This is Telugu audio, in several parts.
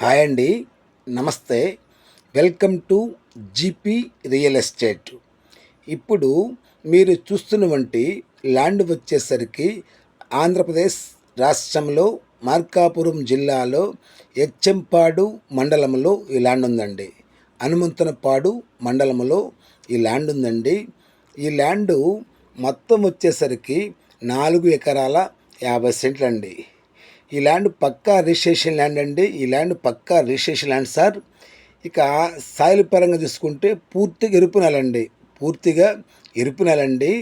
హాయ్ అండి, నమస్తే. Welcome to GP real estate. ఇప్పుడు మీరు చూస్తున్నటువంటి ల్యాండ్ వచ్చేసరికి ఆంధ్రప్రదేశ్ రాష్ట్రంలో మార్కాపురం జిల్లాలో ఎచ్చంపాడు మండలంలో ఈ ల్యాండ్ ఉందండి. హనుమంతనపాడు మండలంలో ఈ ల్యాండ్ ఉందండి. ఈ ల్యాండ్ మొత్తం వచ్చేసరికి 4 ఎకరాల 50 సెంట్లు అండి. ఈ ల్యాండ్ పక్కా రిజిస్ట్రేషన్ ల్యాండ్ అండి. ఈ ల్యాండ్ పక్కా రిజిస్ట్రేషన్ ల్యాండ్ సార్. ఇక సాయిల్ పరంగా చూసుకుంటే పూర్తిగా ఎరుపు నెల అండి. పూర్తిగా ఎరుపు నెల అండి.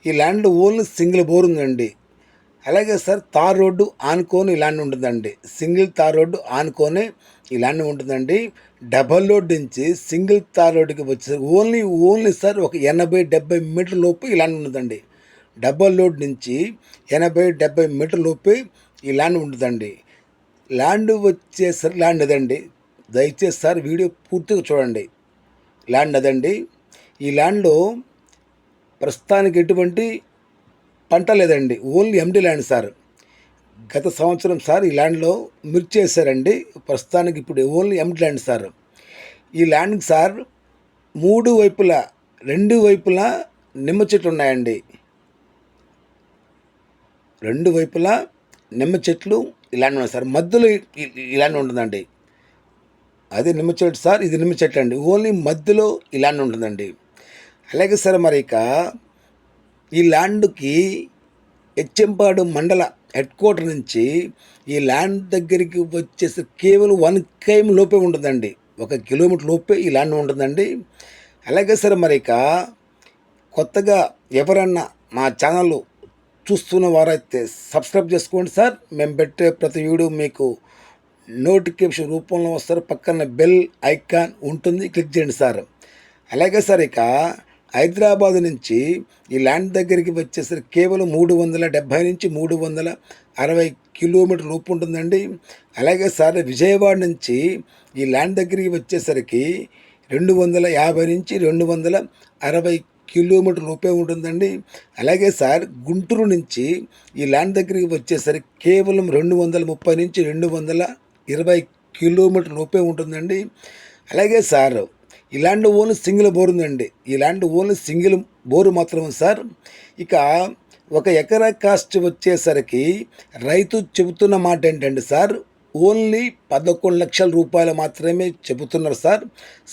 ఈ ల్యాండ్ ఓన్లీ సింగిల్ బోర్ ఉందండి. అలాగే సార్ తార్ రోడ్డు ఆనుకొని ఈ ల్యాండ్ ఉంటుందండి. సింగిల్ తార్ రోడ్డు ఆనుకొని ఈ ల్యాండ్ ఉంటుందండి. డబల్ రోడ్ నుంచి సింగిల్ తార్ రోడ్డుకి వచ్చేసరికి ఓన్లీ సార్ ఒక 80-70 మీటర్ల లోపు ఈ ల్యాండ్ ఉంటుందండి. డబల్ రోడ్ నుంచి 80-70 మీటర్ల లోపే ఈ ల్యాండ్ ఉంటుందండి. ల్యాండ్ వచ్చేసరికి ల్యాండ్ అదండి. దయచేసి సార్ వీడియో పూర్తిగా చూడండి. ల్యాండ్ అదండి. ఈ ల్యాండ్లో ప్రస్తుతానికి ఎటువంటి పంట లేదండి. ఓన్లీ ఎండి ల్యాండ్ సార్. గత సంవత్సరం సార్ ఈ ల్యాండ్లో మిర్చి వేశారండి. ప్రస్తుతానికి ఇప్పుడు ఓన్లీ ఎండి ల్యాండ్ సార్. ఈ ల్యాండ్కి సార్ రెండు వైపులా నిమ్మ చెట్లు ఉన్నాయండి. రెండు వైపులా నిమ్మ చెట్లు ఈ ల్యాండ్ ఉన్నాయి సార్. మధ్యలో ఈ ల్యాండ్ ఉంటుందండి. అది నిమ్మ చెట్టు సార్, ఇది నిమ్మ చెట్లు అండి. ఓన్లీ మధ్యలో ఈ ల్యాండ్ ఉంటుందండి. అలాగే సార్ మరి ఇక ఈ ల్యాండ్కి ఎచ్చంపాడు మండల హెడ్ క్వార్టర్ నుంచి ఈ ల్యాండ్ దగ్గరికి వచ్చేసి కేవలం 1 km లోపే ఉంటుందండి. 1 కిలోమీటర్ లోపే ఈ ల్యాండ్ ఉంటుందండి. అలాగే సార్ మరి ఇక కొత్తగా ఎవరన్నా మా ఛానల్ చూస్తున్న వారైతే సబ్స్క్రైబ్ చేసుకోండి సార్. మేము పెట్టే ప్రతి వీడియో మీకు నోటిఫికేషన్ రూపంలో వస్తారు. పక్కన బెల్ ఐకాన్ ఉంటుంది, క్లిక్ చేయండి సార్. అలాగే సార్ ఇక హైదరాబాద్ నుంచి ఈ ల్యాండ్ దగ్గరికి వచ్చేసరికి కేవలం 370 నుంచి 360 కిలోమీటర్ లోపు ఉంటుందండి. అలాగే సార్ విజయవాడ నుంచి ఈ ల్యాండ్ దగ్గరికి వచ్చేసరికి 250 నుంచి 260 కిలోమీటర్ లోపే ఉంటుందండి. అలాగే సార్ గుంటూరు నుంచి ఈ ల్యాండ్ దగ్గరికి వచ్చేసరికి కేవలం 230 నుంచి 220 కిలోమీటర్ లోపే ఉంటుందండి. అలాగే సార్ ఈ ల్యాండ్ ఓన్లీ సింగిల్ బోర్ ఉందండి. ఈ ల్యాండ్ ఓన్లీ సింగిల్ బోరు మాత్రమే సార్. ఇక 1 ఎకరా కాస్ట్ వచ్చేసరికి రైతు చెబుతున్న మాట ఏంటంటే సార్ ఓన్లీ 11 లక్షల రూపాయలు మాత్రమే చెబుతున్నారు సార్.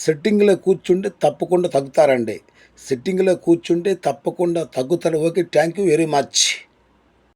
సెట్టింగ్లో కూర్చుంటే తప్పకుండా తగ్గుతారండి. సెట్టింగ్లో కూర్చుంటే తప్పకుండా తగ్గుతారు. Okay, thank you very much.